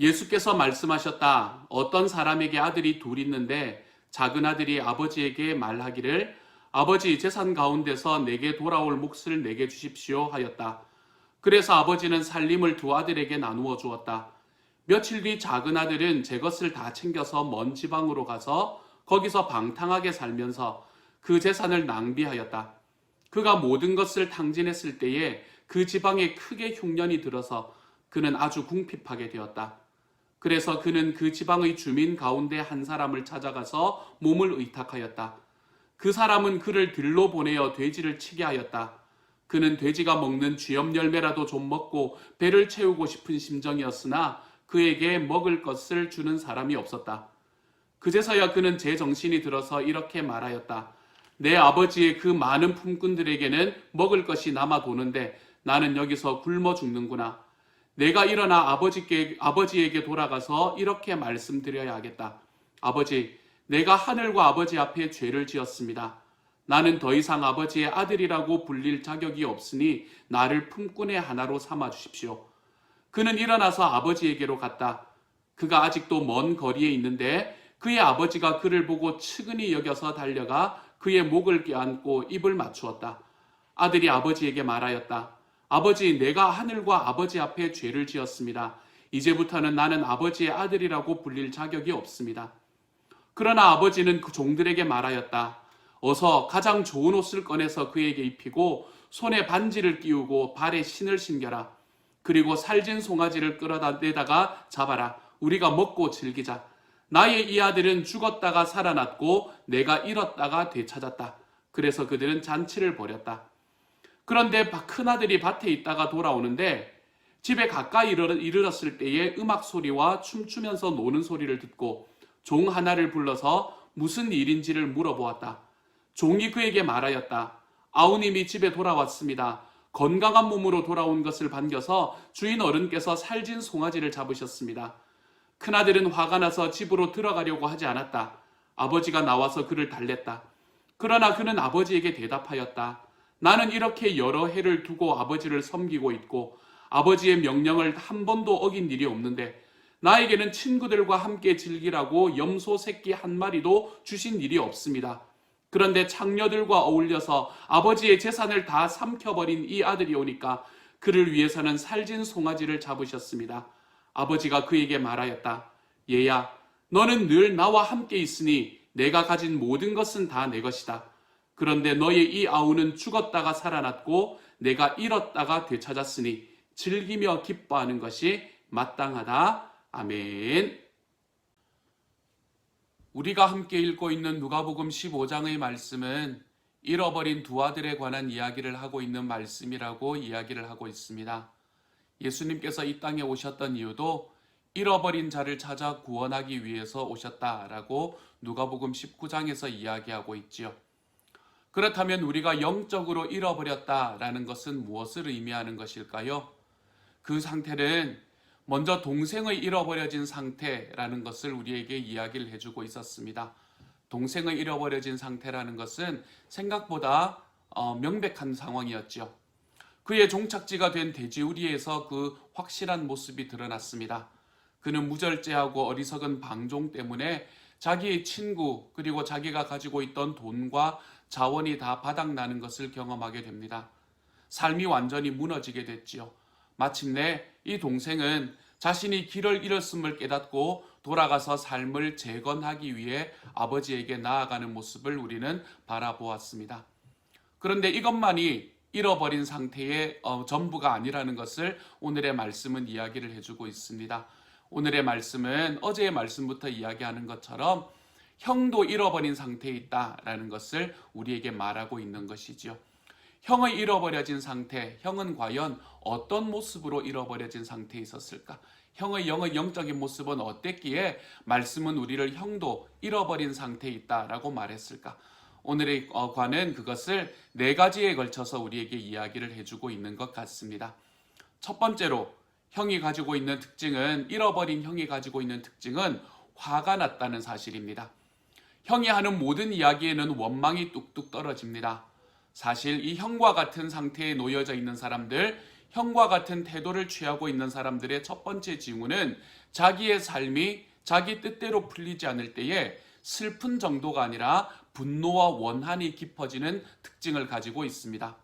예수께서 말씀하셨다. 어떤 사람에게 아들이 둘 있는데 작은 아들이 아버지에게 말하기를 아버지 재산 가운데서 내게 돌아올 몫을 내게 주십시오 하였다. 그래서 아버지는 살림을 두 아들에게 나누어 주었다. 며칠 뒤 작은 아들은 제 것을 다 챙겨서 먼 지방으로 가서 거기서 방탕하게 살면서 그 재산을 낭비하였다. 그가 모든 것을 탕진했을 때에 그 지방에 크게 흉년이 들어서 그는 아주 궁핍하게 되었다. 그래서 그는 그 지방의 주민 가운데 한 사람을 찾아가서 몸을 의탁하였다. 그 사람은 그를 들로 보내어 돼지를 치게 하였다. 그는 돼지가 먹는 쥐염 열매라도 좀 먹고 배를 채우고 싶은 심정이었으나 그에게 먹을 것을 주는 사람이 없었다. 그제서야 그는 제정신이 들어서 이렇게 말하였다. 내 아버지의 그 많은 품꾼들에게는 먹을 것이 남아 도는데 나는 여기서 굶어 죽는구나. 내가 일어나 아버지에게 돌아가서 이렇게 말씀드려야 하겠다. 아버지, 내가 하늘과 아버지 앞에 죄를 지었습니다. 나는 더 이상 아버지의 아들이라고 불릴 자격이 없으니 나를 품꾼의 하나로 삼아 주십시오. 그는 일어나서 아버지에게로 갔다. 그가 아직도 먼 거리에 있는데 그의 아버지가 그를 보고 측은히 여겨서 달려가 그의 목을 껴안고 입을 맞추었다. 아들이 아버지에게 말하였다. 아버지, 내가 하늘과 아버지 앞에 죄를 지었습니다. 이제부터는 나는 아버지의 아들이라고 불릴 자격이 없습니다. 그러나 아버지는 그 종들에게 말하였다. 어서 가장 좋은 옷을 꺼내서 그에게 입히고 손에 반지를 끼우고 발에 신을 신겨라. 그리고 살진 송아지를 끌어다 내다가 잡아라. 우리가 먹고 즐기자. 나의 이 아들은 죽었다가 살아났고 내가 잃었다가 되찾았다. 그래서 그들은 잔치를 벌였다. 그런데 큰아들이 밭에 있다가 돌아오는데 집에 가까이 이르렀을 때에 음악 소리와 춤추면서 노는 소리를 듣고 종 하나를 불러서 무슨 일인지를 물어보았다. 종이 그에게 말하였다. 아우님이 집에 돌아왔습니다. 건강한 몸으로 돌아온 것을 반겨서 주인 어른께서 살진 송아지를 잡으셨습니다. 큰아들은 화가 나서 집으로 들어가려고 하지 않았다. 아버지가 나와서 그를 달랬다. 그러나 그는 아버지에게 대답하였다. 나는 이렇게 여러 해를 두고 아버지를 섬기고 있고 아버지의 명령을 한 번도 어긴 일이 없는데 나에게는 친구들과 함께 즐기라고 염소 새끼 한 마리도 주신 일이 없습니다. 그런데 창녀들과 어울려서 아버지의 재산을 다 삼켜버린 이 아들이 오니까 그를 위해서는 살진 송아지를 잡으셨습니다. 아버지가 그에게 말하였다. 얘야, 너는 늘 나와 함께 있으니 내가 가진 모든 것은 다 내 것이다. 그런데 너의 이 아우는 죽었다가 살아났고 내가 잃었다가 되찾았으니 즐기며 기뻐하는 것이 마땅하다. 아멘. 우리가 함께 읽고 있는 누가복음 15장의 말씀은 잃어버린 두 아들에 관한 이야기를 하고 있는 말씀이라고 이야기를 하고 있습니다. 예수님께서 이 땅에 오셨던 이유도 잃어버린 자를 찾아 구원하기 위해서 오셨다라고 누가복음 19장에서 이야기하고 있지요. 그렇다면 우리가 영적으로 잃어버렸다라는 것은 무엇을 의미하는 것일까요? 그 상태는 먼저 동생의 잃어버려진 상태라는 것을 우리에게 이야기를 해주고 있었습니다. 동생의 잃어버려진 상태라는 것은 생각보다 명백한 상황이었죠. 그의 종착지가 된 돼지우리에서 그 확실한 모습이 드러났습니다. 그는 무절제하고 어리석은 방종 때문에 자기의 친구 그리고 자기가 가지고 있던 돈과 자원이 다 바닥나는 것을 경험하게 됩니다. 삶이 완전히 무너지게 됐지요. 마침내 이 동생은 자신이 길을 잃었음을 깨닫고 돌아가서 삶을 재건하기 위해 아버지에게 나아가는 모습을 우리는 바라보았습니다. 그런데 이것만이 잃어버린 상태의 전부가 아니라는 것을 오늘의 말씀은 이야기를 해주고 있습니다. 오늘의 말씀은 어제의 말씀부터 이야기하는 것처럼 형도 잃어버린 상태에 있다라는 것을 우리에게 말하고 있는 것이지요. 형의 잃어버려진 상태, 형은 과연 어떤 모습으로 잃어버려진 상태에 있었을까? 형의 영적인 모습은 어땠기에 말씀은 우리를 형도 잃어버린 상태에 있다라고 말했을까? 오늘의 관은 그것을 네 가지에 걸쳐서 우리에게 이야기를 해주고 있는 것 같습니다. 첫 번째로 형이 가지고 있는 특징은 잃어버린 형이 가지고 있는 특징은 화가 났다는 사실입니다. 형이 하는 모든 이야기에는 원망이 뚝뚝 떨어집니다. 사실 이 형과 같은 상태에 놓여져 있는 사람들, 형과 같은 태도를 취하고 있는 사람들의 첫 번째 징후는 자기의 삶이 자기 뜻대로 풀리지 않을 때에 슬픈 정도가 아니라 분노와 원한이 깊어지는 특징을 가지고 있습니다.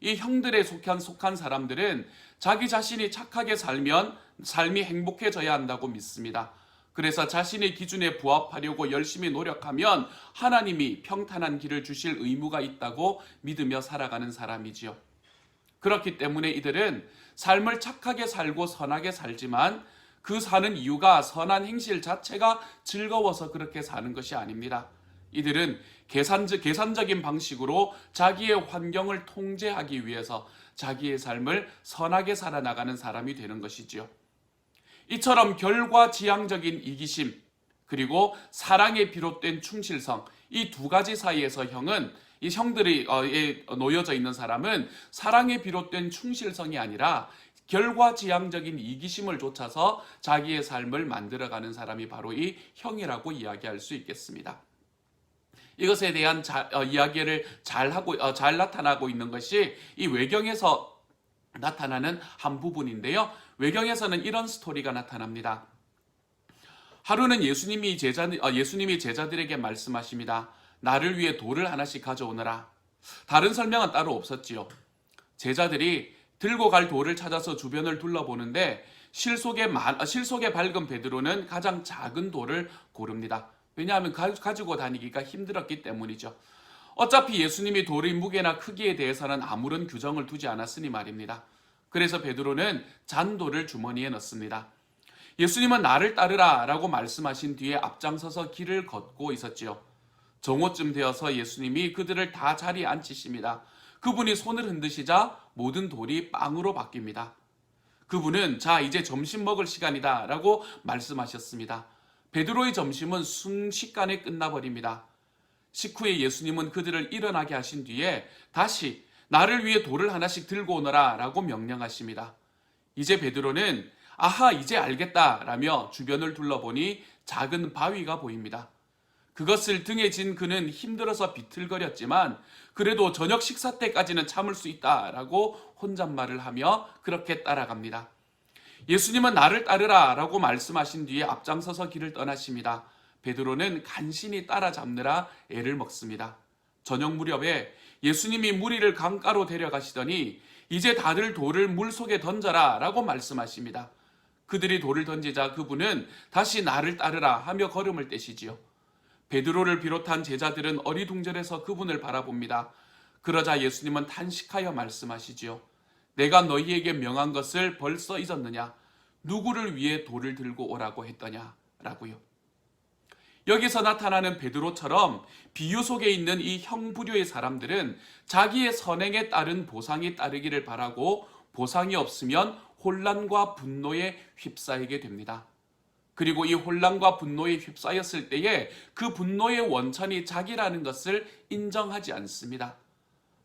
이 형들에 속한 사람들은 자기 자신이 착하게 살면 삶이 행복해져야 한다고 믿습니다. 그래서 자신의 기준에 부합하려고 열심히 노력하면 하나님이 평탄한 길을 주실 의무가 있다고 믿으며 살아가는 사람이지요. 그렇기 때문에 이들은 삶을 착하게 살고 선하게 살지만 그 사는 이유가 선한 행실 자체가 즐거워서 그렇게 사는 것이 아닙니다. 이들은 계산적인 방식으로 자기의 환경을 통제하기 위해서 자기의 삶을 선하게 살아나가는 사람이 되는 것이지요. 이처럼 결과지향적인 이기심 그리고 사랑에 비롯된 충실성, 이 두 가지 사이에서 이 형들이 놓여져 있는 사람은 사랑에 비롯된 충실성이 아니라 결과지향적인 이기심을 쫓아서 자기의 삶을 만들어가는 사람이 바로 이 형이라고 이야기할 수 있겠습니다. 이것에 대한 이야기를 잘 나타나고 있는 것이 이 외경에서 나타나는 한 부분인데요. 외경에서는 이런 스토리가 나타납니다. 하루는 예수님이 제자들에게 말씀하십니다. 나를 위해 돌을 하나씩 가져오너라. 다른 설명은 따로 없었지요. 제자들이 들고 갈 돌을 찾아서 주변을 둘러보는데 실속에 밝은 베드로는 가장 작은 돌을 고릅니다. 왜냐하면 가지고 다니기가 힘들었기 때문이죠. 어차피 예수님이 돌의 무게나 크기에 대해서는 아무런 규정을 두지 않았으니 말입니다. 그래서 베드로는 잔돌을 주머니에 넣습니다. 예수님은 나를 따르라 라고 말씀하신 뒤에 앞장서서 길을 걷고 있었지요. 정오쯤 되어서 예수님이 그들을 다 자리에 앉히십니다. 그분이 손을 흔드시자 모든 돌이 빵으로 바뀝니다. 그분은 자 이제 점심 먹을 시간이다 라고 말씀하셨습니다. 베드로의 점심은 순식간에 끝나버립니다. 식후에 예수님은 그들을 일어나게 하신 뒤에 다시 나를 위해 돌을 하나씩 들고 오너라 라고 명령하십니다. 이제 베드로는 아하 이제 알겠다 라며 주변을 둘러보니 작은 바위가 보입니다. 그것을 등에 진 그는 힘들어서 비틀거렸지만 그래도 저녁 식사 때까지는 참을 수 있다라고 혼잣말을 하며 그렇게 따라갑니다. 예수님은 나를 따르라 라고 말씀하신 뒤에 앞장서서 길을 떠나십니다. 베드로는 간신히 따라잡느라 애를 먹습니다. 저녁 무렵에 예수님이 무리를 강가로 데려가시더니 이제 다들 돌을 물속에 던져라 라고 말씀하십니다. 그들이 돌을 던지자 그분은 다시 나를 따르라 하며 걸음을 떼시지요. 베드로를 비롯한 제자들은 어리둥절해서 그분을 바라봅니다. 그러자 예수님은 탄식하여 말씀하시지요. 내가 너희에게 명한 것을 벌써 잊었느냐? 누구를 위해 돌을 들고 오라고 했더냐? 라고요. 여기서 나타나는 베드로처럼 비유 속에 있는 이 형부류의 사람들은 자기의 선행에 따른 보상이 따르기를 바라고 보상이 없으면 혼란과 분노에 휩싸이게 됩니다. 그리고 이 혼란과 분노에 휩싸였을 때에 그 분노의 원천이 자기라는 것을 인정하지 않습니다.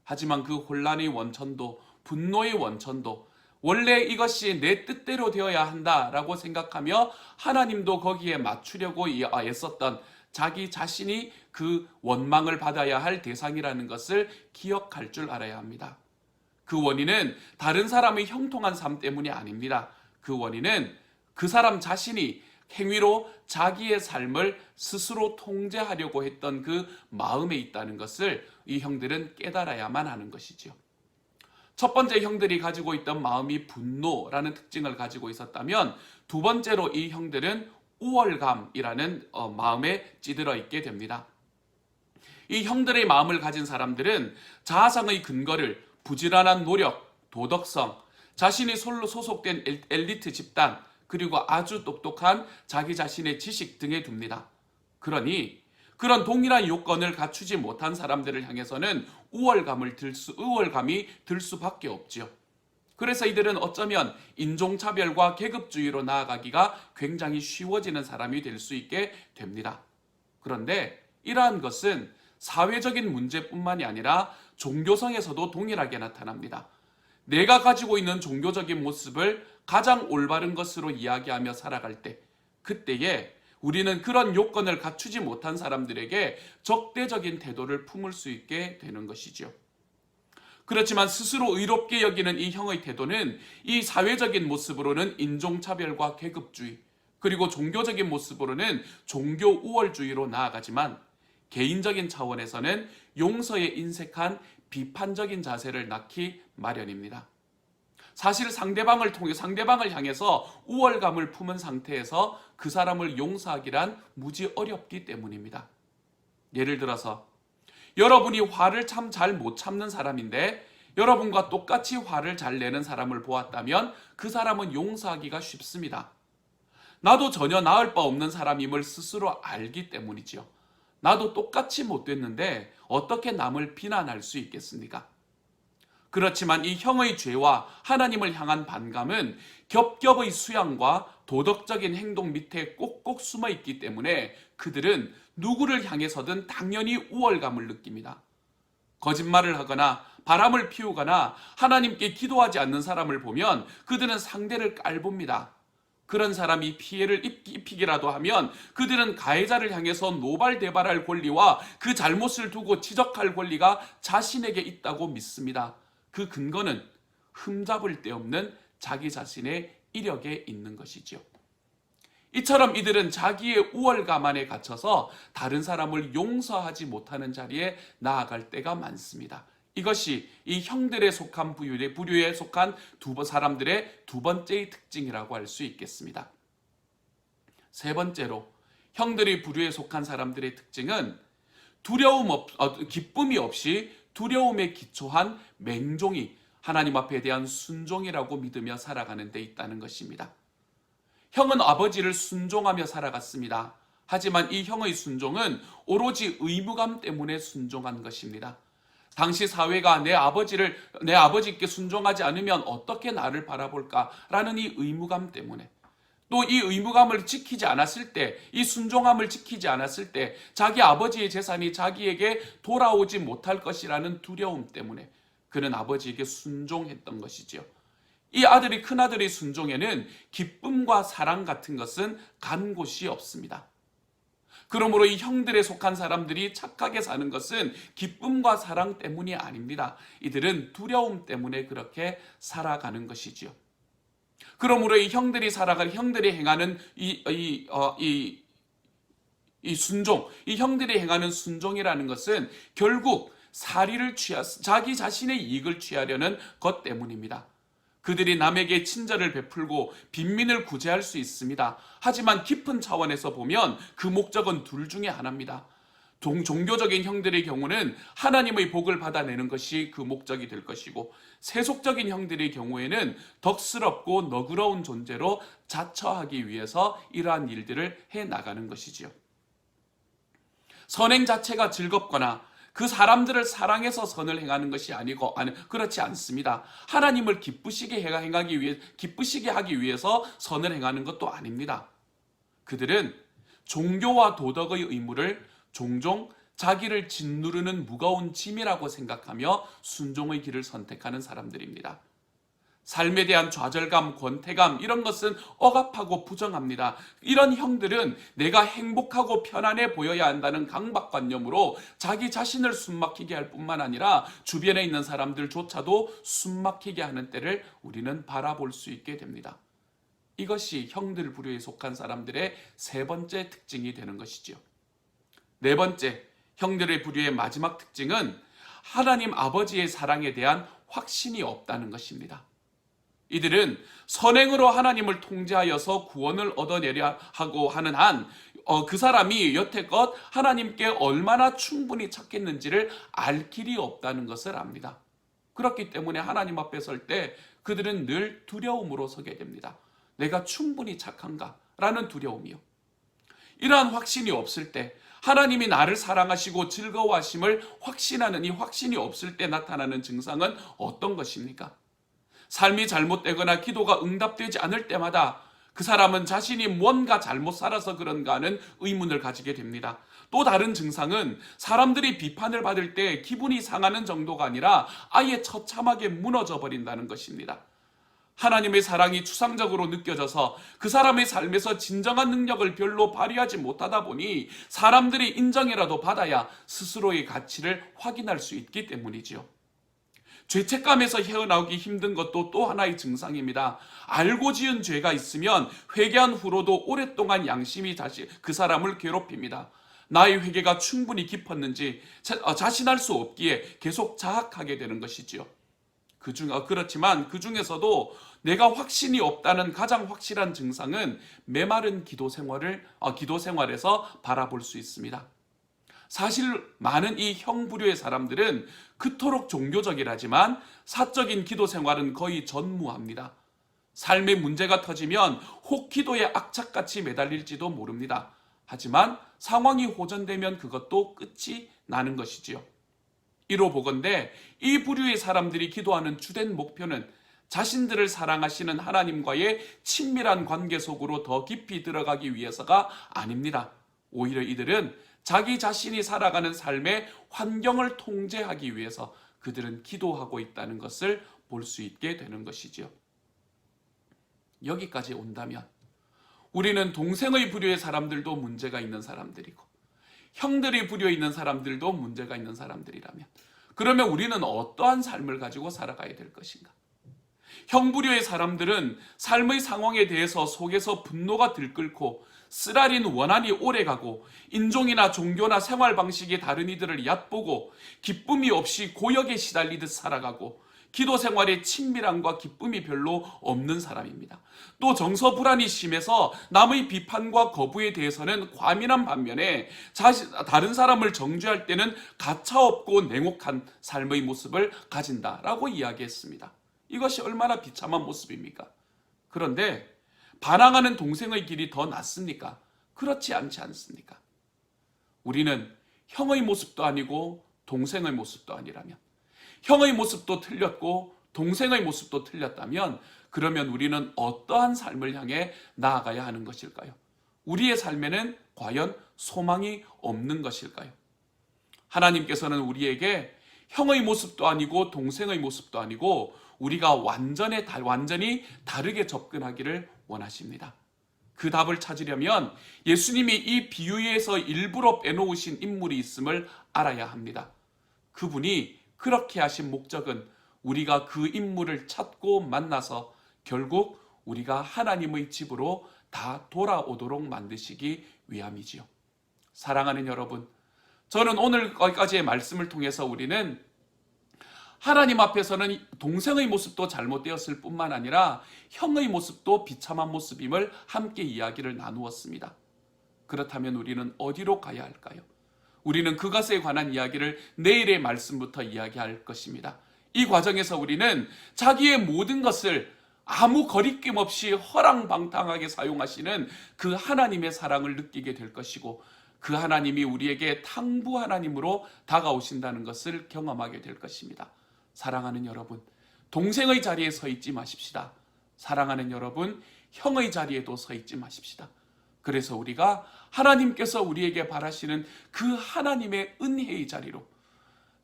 하지만 그 혼란의 원천도 분노의 원천도 원래 이것이 내 뜻대로 되어야 한다라고 생각하며 하나님도 거기에 맞추려고 애썼던 자기 자신이 그 원망을 받아야 할 대상이라는 것을 기억할 줄 알아야 합니다. 그 원인은 다른 사람의 형통한 삶 때문이 아닙니다. 그 원인은 그 사람 자신이 행위로 자기의 삶을 스스로 통제하려고 했던 그 마음에 있다는 것을 이 형들은 깨달아야만 하는 것이지요. 첫 번째 형들이 가지고 있던 마음이 분노라는 특징을 가지고 있었다면 두 번째로 이 형들은 우월감이라는 마음에 찌들어 있게 됩니다. 이 형들의 마음을 가진 사람들은 자아상의 근거를 부지런한 노력, 도덕성, 자신이 솔로 소속된 엘리트 집단, 그리고 아주 똑똑한 자기 자신의 지식 등에 둡니다. 그러니 그런 동일한 요건을 갖추지 못한 사람들을 향해서는 우월감이 들 수밖에 없지요. 그래서 이들은 어쩌면 인종차별과 계급주의로 나아가기가 굉장히 쉬워지는 사람이 될 수 있게 됩니다. 그런데 이러한 것은 사회적인 문제뿐만이 아니라 종교성에서도 동일하게 나타납니다. 내가 가지고 있는 종교적인 모습을 가장 올바른 것으로 이야기하며 살아갈 때, 그때에 우리는 그런 요건을 갖추지 못한 사람들에게 적대적인 태도를 품을 수 있게 되는 것이죠. 그렇지만 스스로 의롭게 여기는 이 형의 태도는 이 사회적인 모습으로는 인종차별과 계급주의, 그리고 종교적인 모습으로는 종교 우월주의로 나아가지만 개인적인 차원에서는 용서에 인색한 비판적인 자세를 낳기 마련입니다. 사실 상대방을 향해서 우월감을 품은 상태에서 그 사람을 용서하기란 무지 어렵기 때문입니다. 예를 들어서 여러분이 화를 참 잘 못 참는 사람인데 여러분과 똑같이 화를 잘 내는 사람을 보았다면 그 사람은 용서하기가 쉽습니다. 나도 전혀 나을 바 없는 사람임을 스스로 알기 때문이지요. 나도 똑같이 못됐는데 어떻게 남을 비난할 수 있겠습니까? 그렇지만 이 형의 죄와 하나님을 향한 반감은 겹겹의 수양과 도덕적인 행동 밑에 꼭꼭 숨어 있기 때문에 그들은 누구를 향해서든 당연히 우월감을 느낍니다. 거짓말을 하거나 바람을 피우거나 하나님께 기도하지 않는 사람을 보면 그들은 상대를 깔봅니다. 그런 사람이 피해를 입히기라도 하면 그들은 가해자를 향해서 노발대발할 권리와 그 잘못을 두고 지적할 권리가 자신에게 있다고 믿습니다. 그 근거는 흠잡을 데 없는 자기 자신의 이력에 있는 것이지요. 이처럼 이들은 자기의 우월감 안에 갇혀서 다른 사람을 용서하지 못하는 자리에 나아갈 때가 많습니다. 이것이 이 형들에 속한 부류에 속한 사람들의 두 번째의 특징이라고 할 수 있겠습니다. 세 번째로 형들의 부류에 속한 사람들의 특징은 기쁨이 없이 두려움에 기초한 맹종이 하나님 앞에 대한 순종이라고 믿으며 살아가는 데 있다는 것입니다. 형은 아버지를 순종하며 살아갔습니다. 하지만 이 형의 순종은 오로지 의무감 때문에 순종한 것입니다. 당시 사회가 내 아버지께 순종하지 않으면 어떻게 나를 바라볼까라는 이 의무감 때문에, 또 이 의무감을 지키지 않았을 때, 이 순종함을 지키지 않았을 때 자기 아버지의 재산이 자기에게 돌아오지 못할 것이라는 두려움 때문에 그는 아버지에게 순종했던 것이지요. 이 큰아들의 순종에는 기쁨과 사랑 같은 것은 간 곳이 없습니다. 그러므로 이 형들에 속한 사람들이 착하게 사는 것은 기쁨과 사랑 때문이 아닙니다. 이들은 두려움 때문에 그렇게 살아가는 것이지요. 그러므로 이 형들이 행하는 이 순종, 이 형들이 행하는 순종이라는 것은 결국 자기 자신의 이익을 취하려는 것 때문입니다. 그들이 남에게 친절을 베풀고 빈민을 구제할 수 있습니다. 하지만 깊은 차원에서 보면 그 목적은 둘 중에 하나입니다. 종교적인 형들의 경우는 하나님의 복을 받아내는 것이 그 목적이 될 것이고, 세속적인 형들의 경우에는 덕스럽고 너그러운 존재로 자처하기 위해서 이러한 일들을 해나가는 것이지요. 선행 자체가 즐겁거나 그 사람들을 사랑해서 선을 행하는 것이 그렇지 않습니다. 하나님을 기쁘시게 하기 위해서 선을 행하는 것도 아닙니다. 그들은 종교와 도덕의 의무를 종종 자기를 짓누르는 무거운 짐이라고 생각하며 순종의 길을 선택하는 사람들입니다. 삶에 대한 좌절감, 권태감, 이런 것은 억압하고 부정합니다. 이런 형들은 내가 행복하고 편안해 보여야 한다는 강박관념으로 자기 자신을 숨막히게 할 뿐만 아니라 주변에 있는 사람들조차도 숨막히게 하는 때를 우리는 바라볼 수 있게 됩니다. 이것이 형들 부류에 속한 사람들의 세 번째 특징이 되는 것이죠. 네 번째, 형들의 부류의 마지막 특징은 하나님 아버지의 사랑에 대한 확신이 없다는 것입니다. 이들은 선행으로 하나님을 통제하여서 구원을 얻어내려 하고 하는 한 그 사람이 여태껏 하나님께 얼마나 충분히 착했는지를 알 길이 없다는 것을 압니다. 그렇기 때문에 하나님 앞에 설 때 그들은 늘 두려움으로 서게 됩니다. 내가 충분히 착한가? 라는 두려움이요. 이러한 확신이 없을 때, 하나님이 나를 사랑하시고 즐거워하심을 확신하는 이 확신이 없을 때 나타나는 증상은 어떤 것입니까? 삶이 잘못되거나 기도가 응답되지 않을 때마다 그 사람은 자신이 뭔가 잘못 살아서 그런가 하는 의문을 가지게 됩니다. 또 다른 증상은 사람들이 비판을 받을 때 기분이 상하는 정도가 아니라 아예 처참하게 무너져 버린다는 것입니다. 하나님의 사랑이 추상적으로 느껴져서 그 사람의 삶에서 진정한 능력을 별로 발휘하지 못하다 보니 사람들이 인정이라도 받아야 스스로의 가치를 확인할 수 있기 때문이지요. 죄책감에서 헤어나오기 힘든 것도 또 하나의 증상입니다. 알고 지은 죄가 있으면 회개한 후로도 오랫동안 양심이 그 사람을 괴롭힙니다. 나의 회개가 충분히 깊었는지 자신할 수 없기에 계속 자학하게 되는 것이지요. 그렇지만 그 중에서도 내가 확신이 없다는 가장 확실한 증상은 메마른 기도 생활에서 바라볼 수 있습니다. 사실 많은 이 형부류의 사람들은 그토록 종교적이라지만 사적인 기도 생활은 거의 전무합니다. 삶의 문제가 터지면 혹 기도에 악착같이 매달릴지도 모릅니다. 하지만 상황이 호전되면 그것도 끝이 나는 것이지요. 이로 보건대 이 부류의 사람들이 기도하는 주된 목표는 자신들을 사랑하시는 하나님과의 친밀한 관계 속으로 더 깊이 들어가기 위해서가 아닙니다. 오히려 이들은 자기 자신이 살아가는 삶의 환경을 통제하기 위해서 그들은 기도하고 있다는 것을 볼 수 있게 되는 것이지요. 여기까지 온다면 우리는 동생의 부류의 사람들도 문제가 있는 사람들이고 형들이 부류에 있는 사람들도 문제가 있는 사람들이라면 그러면 우리는 어떠한 삶을 가지고 살아가야 될 것인가? 형부류의 사람들은 삶의 상황에 대해서 속에서 분노가 들끓고 쓰라린 원한이 오래가고 인종이나 종교나 생활 방식이 다른 이들을 얕보고 기쁨이 없이 고역에 시달리듯 살아가고 기도 생활에 친밀함과 기쁨이 별로 없는 사람입니다. 또 정서 불안이 심해서 남의 비판과 거부에 대해서는 과민한 반면에 다른 사람을 정죄할 때는 가차없고 냉혹한 삶의 모습을 가진다라고 이야기했습니다. 이것이 얼마나 비참한 모습입니까? 그런데 반항하는 동생의 길이 더 낫습니까? 그렇지 않지 않습니까? 우리는 형의 모습도 아니고 동생의 모습도 아니라면, 형의 모습도 틀렸고 동생의 모습도 틀렸다면 그러면 우리는 어떠한 삶을 향해 나아가야 하는 것일까요? 우리의 삶에는 과연 소망이 없는 것일까요? 하나님께서는 우리에게 형의 모습도 아니고 동생의 모습도 아니고 우리가 완전히 다르게 접근하기를 원하십니다. 그 답을 찾으려면 예수님이 이 비유에서 일부러 빼놓으신 인물이 있음을 알아야 합니다. 그분이 그렇게 하신 목적은 우리가 그 인물을 찾고 만나서 결국 우리가 하나님의 집으로 다 돌아오도록 만드시기 위함이지요. 사랑하는 여러분, 저는 오늘 거기까지의 말씀을 통해서 우리는 하나님 앞에서는 동생의 모습도 잘못되었을 뿐만 아니라 형의 모습도 비참한 모습임을 함께 이야기를 나누었습니다. 그렇다면 우리는 어디로 가야 할까요? 우리는 그것에 관한 이야기를 내일의 말씀부터 이야기할 것입니다. 이 과정에서 우리는 자기의 모든 것을 아무 거리낌 없이 허랑방탕하게 사용하시는 그 하나님의 사랑을 느끼게 될 것이고 그 하나님이 우리에게 탕부 하나님으로 다가오신다는 것을 경험하게 될 것입니다. 사랑하는 여러분, 동생의 자리에 서 있지 마십시다. 사랑하는 여러분, 형의 자리에도 서 있지 마십시다. 그래서 우리가 하나님께서 우리에게 바라시는 그 하나님의 은혜의 자리로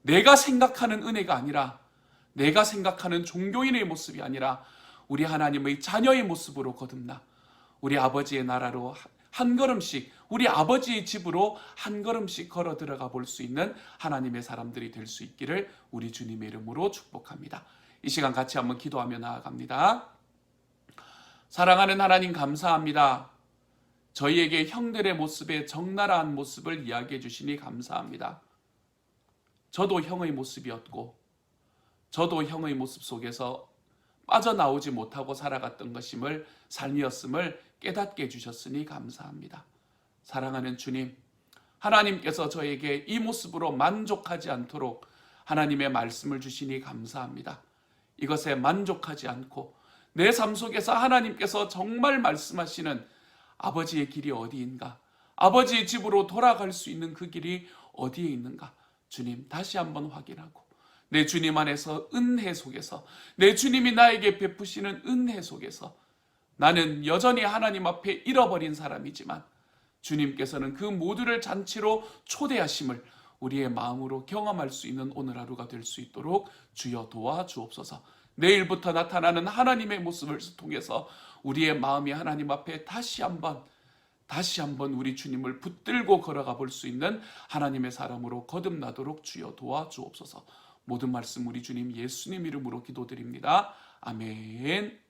내가 생각하는 은혜가 아니라 내가 생각하는 종교인의 모습이 아니라 우리 하나님의 자녀의 모습으로 거듭나 우리 아버지의 나라로 한 걸음씩 우리 아버지의 집으로 한 걸음씩 걸어 들어가 볼 수 있는 하나님의 사람들이 될 수 있기를 우리 주님의 이름으로 축복합니다. 이 시간 같이 한번 기도하며 나아갑니다. 사랑하는 하나님 감사합니다. 저희에게 형들의 모습에 적나라한 모습을 이야기해 주시니 감사합니다. 저도 형의 모습이었고 저도 형의 모습 속에서 빠져나오지 못하고 살아갔던 것임을 삶이었음을 깨닫게 해주셨으니 감사합니다. 사랑하는 주님, 하나님께서 저에게 이 모습으로 만족하지 않도록 하나님의 말씀을 주시니 감사합니다. 이것에 만족하지 않고 내 삶 속에서 하나님께서 정말 말씀하시는 아버지의 길이 어디인가? 아버지의 집으로 돌아갈 수 있는 그 길이 어디에 있는가? 주님, 다시 한번 확인하고 내 주님 안에서 은혜 속에서 내 주님이 나에게 베푸시는 은혜 속에서 나는 여전히 하나님 앞에 잃어버린 사람이지만 주님께서는 그 모두를 잔치로 초대하심을 우리의 마음으로 경험할 수 있는 오늘 하루가 될 수 있도록 주여 도와주옵소서. 내일부터 나타나는 하나님의 모습을 통해서 우리의 마음이 하나님 앞에 다시 한번 우리 주님을 붙들고 걸어가 볼 수 있는 하나님의 사람으로 거듭나도록 주여 도와주옵소서. 모든 말씀 우리 주님 예수님 이름으로 기도드립니다. 아멘.